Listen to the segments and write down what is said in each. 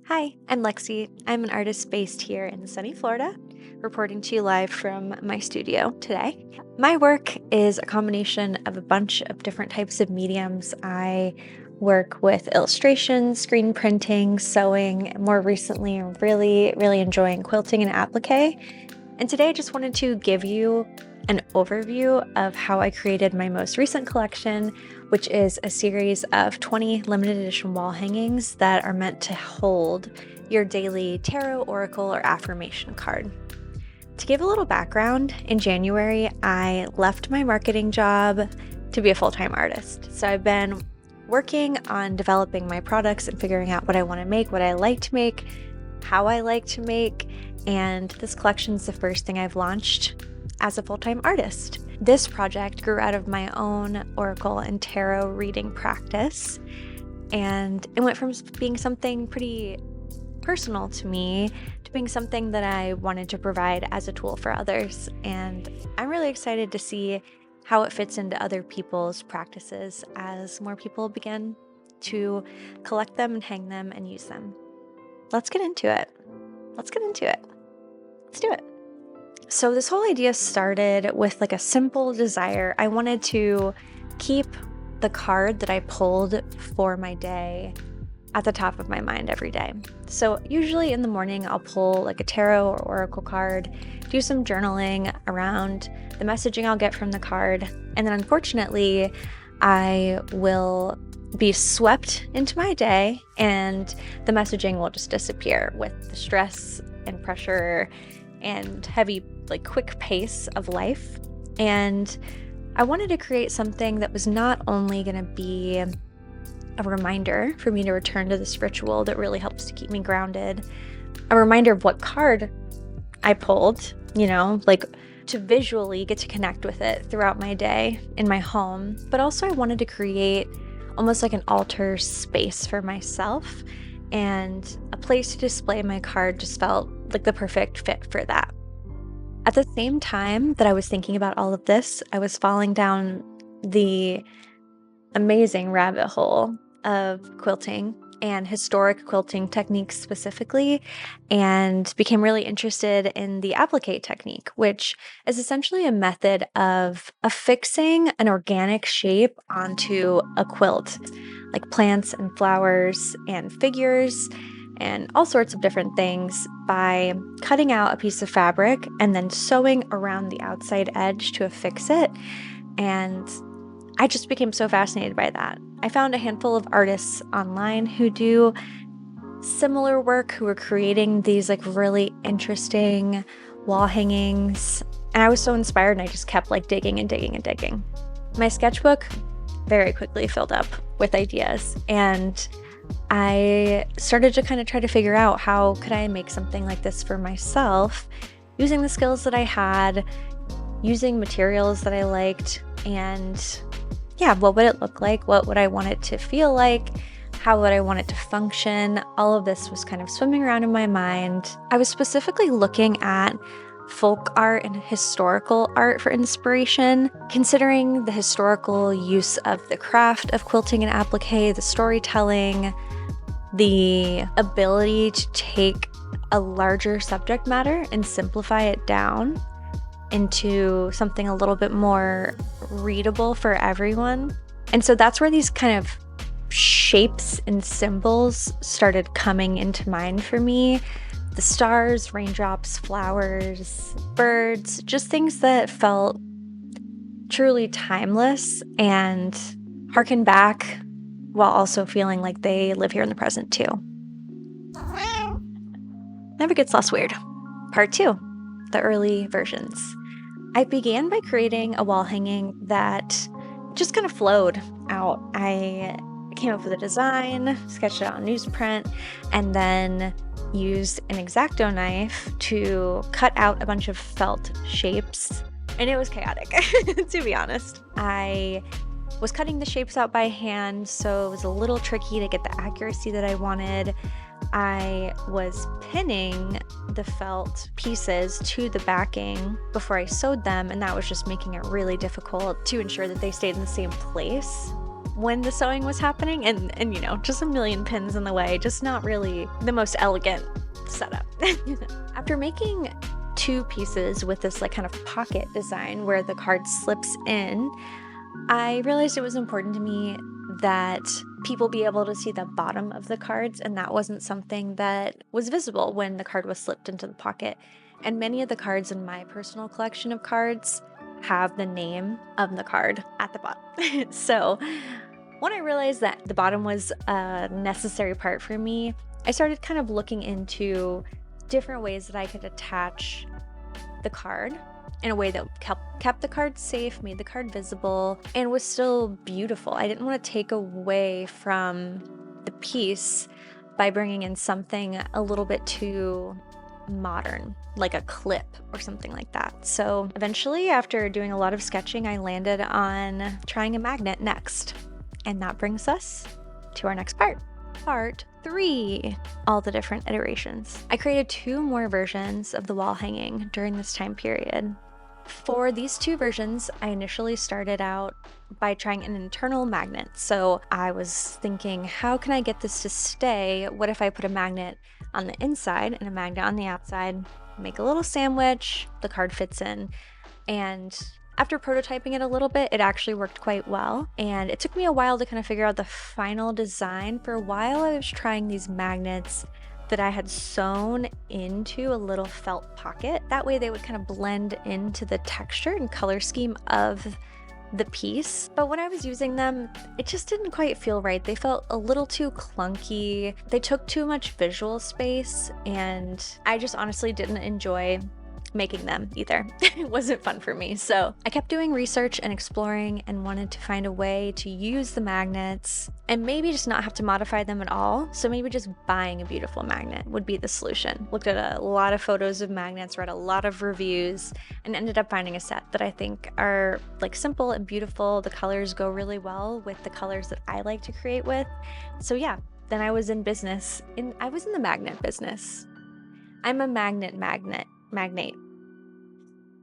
Hi, I'm Lexi. I'm an artist based here in sunny Florida, reporting to you live from my studio today. My work is a combination of a bunch of different types of mediums. I work with illustration, screen printing, sewing, and more recently, really enjoying quilting and appliqué. And today I just wanted to give you an overview of how I created my most recent collection, which is a series of 20 limited edition wall hangings that are meant to hold your daily tarot, oracle, or affirmation card. To give a little background, in January, I left my marketing job to be a full-time artist. So I've been working on developing my products and figuring out what I want to make, what I like to make, how I like to make, and this collection is the first thing I've launched as a full-time artist. This project grew out of my own oracle and tarot reading practice, and it went from being something pretty personal to me to being something that I wanted to provide as a tool for others. And I'm really excited to see how it fits into other people's practices as more people begin to collect them and hang them and use them. Let's get into it. Let's do it. So this whole idea started with like a simple desire. I wanted to keep the card that I pulled for my day at the top of my mind every day. So usually in the morning, I'll pull like a tarot or oracle card, do some journaling around the messaging I'll get from the card. And then unfortunately, I will be swept into my day and the messaging will just disappear with the stress and pressure and heavy, like quick pace of life. And I wanted to create something that was not only going to be a reminder for me to return to this ritual that really helps to keep me grounded, a reminder of what card I pulled, like to visually get to connect with it throughout my day in my home. But also I wanted to create almost like an altar space for myself, and a place to display my card just felt like the perfect fit for that. At the same time that I was thinking about all of this, I was falling down the amazing rabbit hole of quilting and historic quilting techniques specifically, and became really interested in the appliqué technique, which is essentially a method of affixing an organic shape onto a quilt, like plants and flowers and figures and all sorts of different things, by cutting out a piece of fabric and then sewing around the outside edge to affix it. And I just became so fascinated by that. I found a handful of artists online who do similar work, who were creating these like really interesting wall hangings. And I was so inspired, and I just kept like digging and digging and digging. My sketchbook very quickly filled up with ideas, and I started to kind of try to figure out how could I make something like this for myself using the skills that I had, using materials that I liked, and what would it look like? What would I want it to feel like? How would I want it to function? All of this was kind of swimming around in my mind. I was specifically looking at folk art and historical art for inspiration, considering the historical use of the craft of quilting and appliqué, the storytelling, the ability to take a larger subject matter and simplify it down into something a little bit more readable for everyone. And so that's where these kind of shapes and symbols started coming into mind for me. The stars, raindrops, flowers, birds, just things that felt truly timeless and harken back while also feeling like they live here in the present too. Never gets less weird. Part 2, the early versions. I began by creating a wall hanging that just kind of flowed out. I came up with a design, sketched it out on newsprint, and then used an X-Acto knife to cut out a bunch of felt shapes. And it was chaotic, to be honest. I was cutting the shapes out by hand, so it was a little tricky to get the accuracy that I wanted. I was pinning the felt pieces to the backing before I sewed them, and that was just making it really difficult to ensure that they stayed in the same place when the sewing was happening, and you know, just a million pins in the way, just not really the most elegant setup. After making 2 pieces with this like kind of pocket design where the card slips in, I realized it was important to me that people be able to see the bottom of the cards, and that wasn't something that was visible when the card was slipped into the pocket. And many of the cards in my personal collection of cards have the name of the card at the bottom. So when I realized that the bottom was a necessary part for me, I started kind of looking into different ways that I could attach the card in a way that kept the card safe, made the card visible, and was still beautiful. I didn't want to take away from the piece by bringing in something a little bit too modern, like a clip or something like that. So eventually, after doing a lot of sketching, I landed on trying a magnet next. And that brings us to our next part. Part 3, all the different iterations. I created 2 more versions of the wall hanging during this time period. For these 2 versions, I initially started out by trying an internal magnet. So I was thinking, how can I get this to stay? What if I put a magnet on the inside and a magnet on the outside, make a little sandwich, the card fits in. And after prototyping it a little bit, it actually worked quite well. And it took me a while to kind of figure out the final design. For a while, I was trying these magnets that I had sewn into a little felt pocket. That way they would kind of blend into the texture and color scheme of the piece. But when I was using them, it just didn't quite feel right. They felt a little too clunky. They took too much visual space, and I just honestly didn't enjoy making them either. It wasn't fun for me. So I kept doing research and exploring and wanted to find a way to use the magnets and maybe just not have to modify them at all. So maybe just buying a beautiful magnet would be the solution. Looked at a lot of photos of magnets, read a lot of reviews, and ended up finding a set that I think are like simple and beautiful. The colors go really well with the colors that I like to create with. So yeah, then I was in business. I was in the magnet business. I'm a magnate.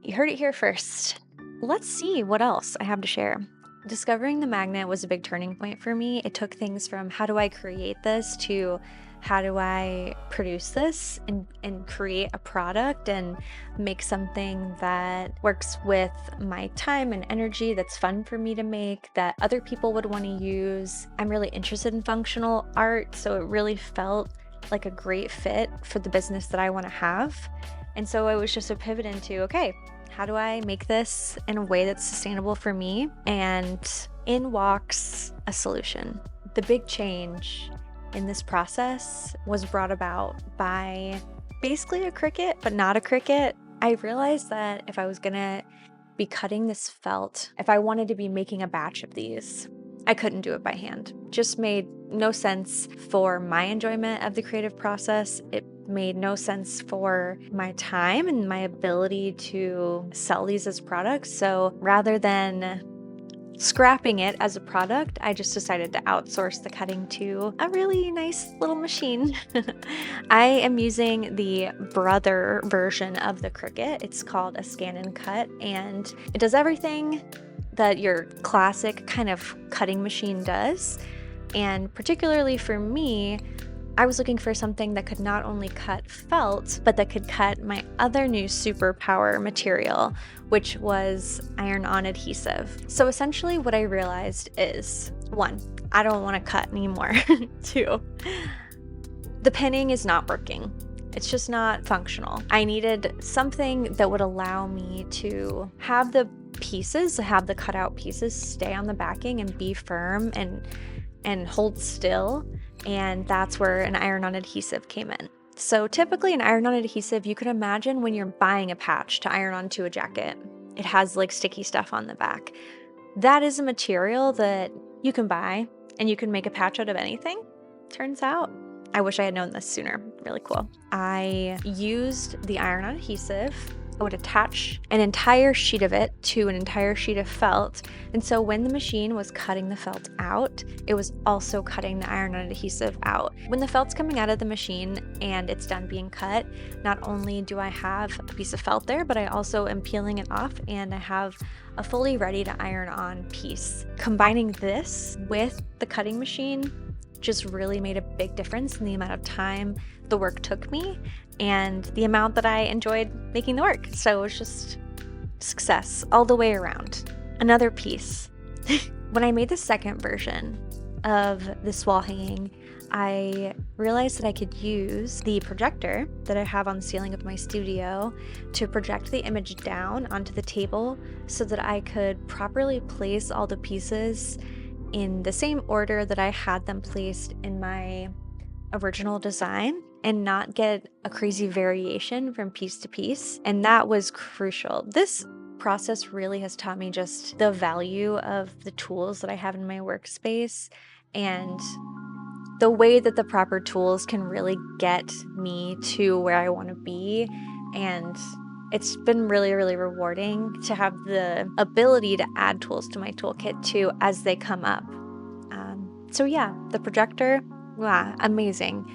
You heard it here first. Let's see what else I have to share. Discovering the magnet was a big turning point for me. It took things from how do I create this to how do I produce this and create a product and make something that works with my time and energy, that's fun for me to make, that other people would want to use. I'm really interested in functional art, so it really felt like a great fit for the business that I want to have. And so it was just a pivot into, okay, how do I make this in a way that's sustainable for me? And in walks a solution. The big change in this process was brought about by basically a Cricut, but not a Cricut. I realized that if I was gonna be cutting this felt, if I wanted to be making a batch of these, I couldn't do it by hand. Just made no sense for my enjoyment of the creative process. It made no sense for my time and my ability to sell these as products. So rather than scrapping it as a product, I just decided to outsource the cutting to a really nice little machine. I am using the brother version of the Cricut. It's called a Scan and Cut, and it does everything that your classic kind of cutting machine does. And particularly for me, I was looking for something that could not only cut felt, but that could cut my other new superpower material, which was iron-on adhesive. So essentially what I realized is, 1, I don't want to cut anymore. 2, the pinning is not working. It's just not functional. I needed something that would allow me to have the cutout pieces stay on the backing and be firm and hold still. And that's where an iron-on adhesive came in. So typically an iron-on adhesive, you can imagine when you're buying a patch to iron onto a jacket. It has like sticky stuff on the back. That is a material that you can buy and you can make a patch out of anything, turns out. I wish I had known this sooner. Really cool. I used the iron-on adhesive I would attach an entire sheet of it to an entire sheet of felt. And so when the machine was cutting the felt out, it was also cutting the iron-on adhesive out. When the felt's coming out of the machine and it's done being cut, not only do I have a piece of felt there, but I also am peeling it off and I have a fully ready to iron on piece. Combining this with the cutting machine just really made a big difference in the amount of time the work took me and the amount that I enjoyed making the work. So it was just success all the way around. Another piece. When I made the second version of this wall hanging, I realized that I could use the projector that I have on the ceiling of my studio to project the image down onto the table so that I could properly place all the pieces in the same order that I had them placed in my original design and not get a crazy variation from piece to piece. And that was crucial. This process really has taught me just the value of the tools that I have in my workspace and the way that the proper tools can really get me to where I want to be. And it's been really, really rewarding to have the ability to add tools to my toolkit too as they come up. So yeah, the projector, wow, amazing.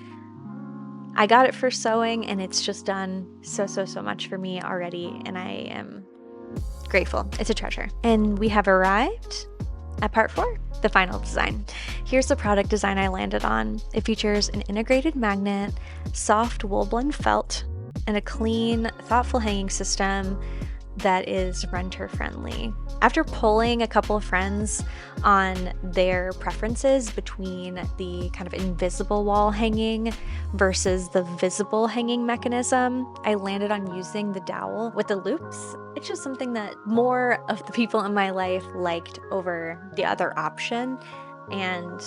I got it for sewing and it's just done so much for me already, and I am grateful. It's a treasure. And we have arrived at part 4, the final design. Here's the product design I landed on. It features an integrated magnet, soft wool blend felt, and a clean, thoughtful hanging system that is renter friendly. After polling a couple of friends on their preferences between the kind of invisible wall hanging versus the visible hanging mechanism, I landed on using the dowel with the loops. It's just something that more of the people in my life liked over the other option, and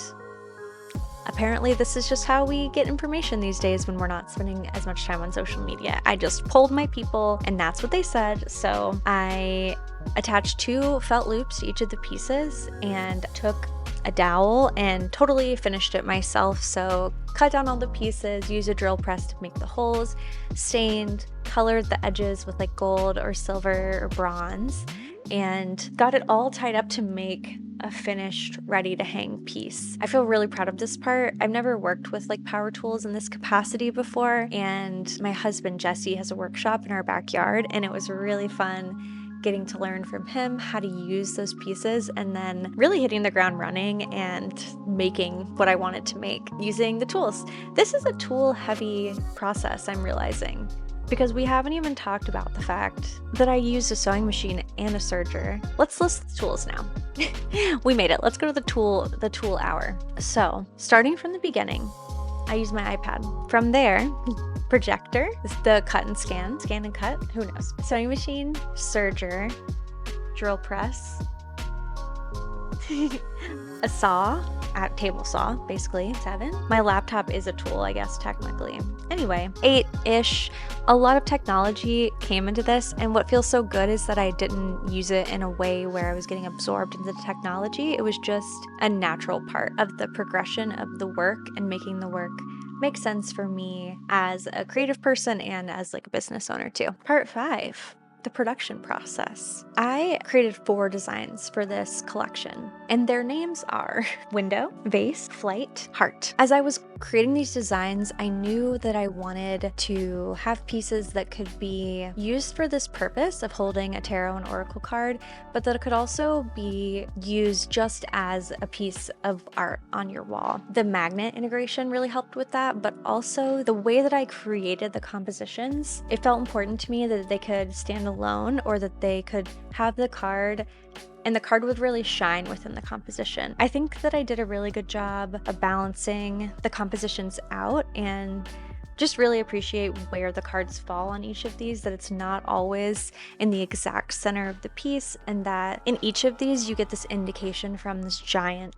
apparently this is just how we get information these days when we're not spending as much time on social media. I just polled my people and that's what they said. So I attached 2 felt loops to each of the pieces and took a dowel and totally finished it myself. So cut down all the pieces, used a drill press to make the holes, stained, colored the edges with like gold or silver or bronze, and got it all tied up to make a finished, ready to hang piece. I feel really proud of this part. I've never worked with like power tools in this capacity before, and my husband Jesse has a workshop in our backyard, and it was really fun getting to learn from him how to use those pieces and then really hitting the ground running and making what I wanted to make using the tools. This is a tool heavy process, I'm realizing, because we haven't even talked about the fact that I used a sewing machine and a serger. Let's list the tools now. We made it. Let's go to the tool hour. So starting from the beginning, I use my iPad. From there, projector is the cut and scan and cut, who knows? Sewing machine, serger, drill press, a saw, at table saw, basically 7. My laptop is a tool, I guess, technically. Anyway, 8-ish. A lot of technology came into this, and what feels so good is that I didn't use it in a way where I was getting absorbed into the technology. It was just a natural part of the progression of the work and making the work make sense for me as a creative person and as like a business owner too. Part 5. The production process. I created 4 designs for this collection, and their names are window, vase, flight, heart. As I was creating these designs, I knew that I wanted to have pieces that could be used for this purpose of holding a tarot and oracle card, but that it could also be used just as a piece of art on your wall. The magnet integration really helped with that, but also the way that I created the compositions, it felt important to me that they could stand alone or that they could have the card and the card would really shine within the composition. I think that I did a really good job of balancing the compositions out and just really appreciate where the cards fall on each of these, that it's not always in the exact center of the piece, and that in each of these you get this indication from this giant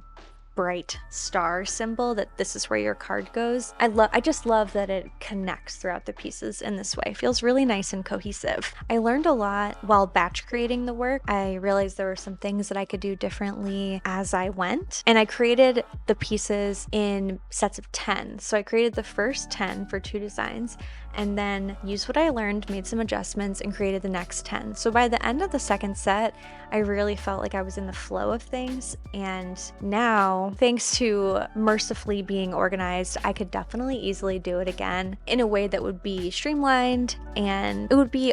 bright star symbol that this is where your card goes. I just love that it connects throughout the pieces in this way. It feels really nice and cohesive. I learned a lot while batch creating the work. I realized there were some things that I could do differently as I went, and I created the pieces in sets of 10. So I created the first 10 for 2 designs, and then used what I learned, made some adjustments, and created the next 10. So by the end of the second set, I really felt like I was in the flow of things. And now, thanks to mercifully being organized, I could definitely easily do it again in a way that would be streamlined, and it would be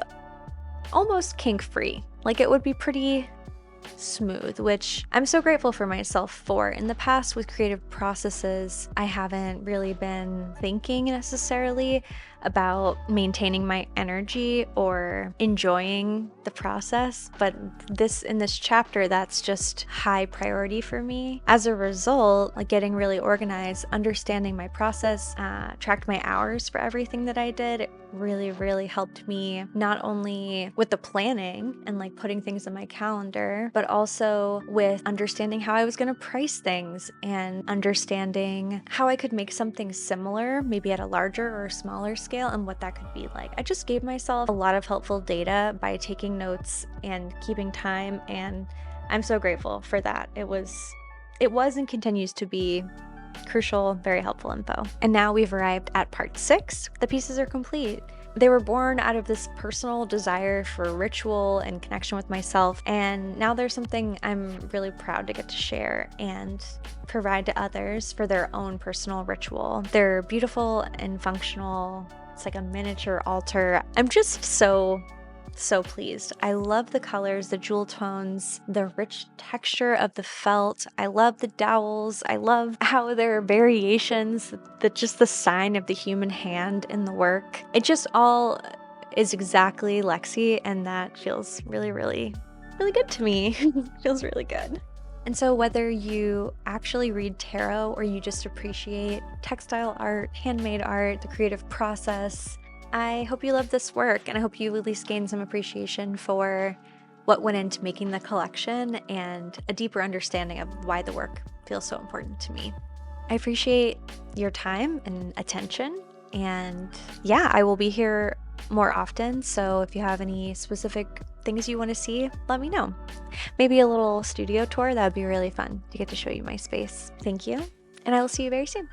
almost kink-free. Like, it would be pretty smooth, which I'm so grateful for myself for. In the past with creative processes, I haven't really been thinking necessarily about maintaining my energy or enjoying the process, but in this chapter, that's just high priority for me. As a result, like getting really organized, understanding my process, tracked my hours for everything that I did, it really helped me, not only with the planning and like putting things in my calendar, but also with understanding how I was going to price things and understanding how I could make something similar, maybe at a larger or smaller scale, and what that could be like. I just gave myself a lot of helpful data by taking notes and keeping time, and I'm so grateful for that. It was and continues to be crucial, very helpful info. And now we've arrived at part 6. The pieces are complete. They were born out of this personal desire for ritual and connection with myself, and now there's something I'm really proud to get to share and provide to others for their own personal ritual. They're beautiful and functional. It's like a miniature altar. I'm just so pleased. I love the colors, the jewel tones, the rich texture of the felt. I love the dowels. I love how there are variations, that just the sign of the human hand in the work. It just all is exactly Lexi, and that feels really good to me. Feels really good. And so whether you actually read tarot or you just appreciate textile art, handmade art, the creative process, I hope you love this work, and I hope you at least gain some appreciation for what went into making the collection and a deeper understanding of why the work feels so important to me. I appreciate your time and attention, and yeah, I will be here more often, so if you have any specific things you want to see, let me know. Maybe a little studio tour, that would be really fun to get to show you my space. Thank you, and I will see you very soon.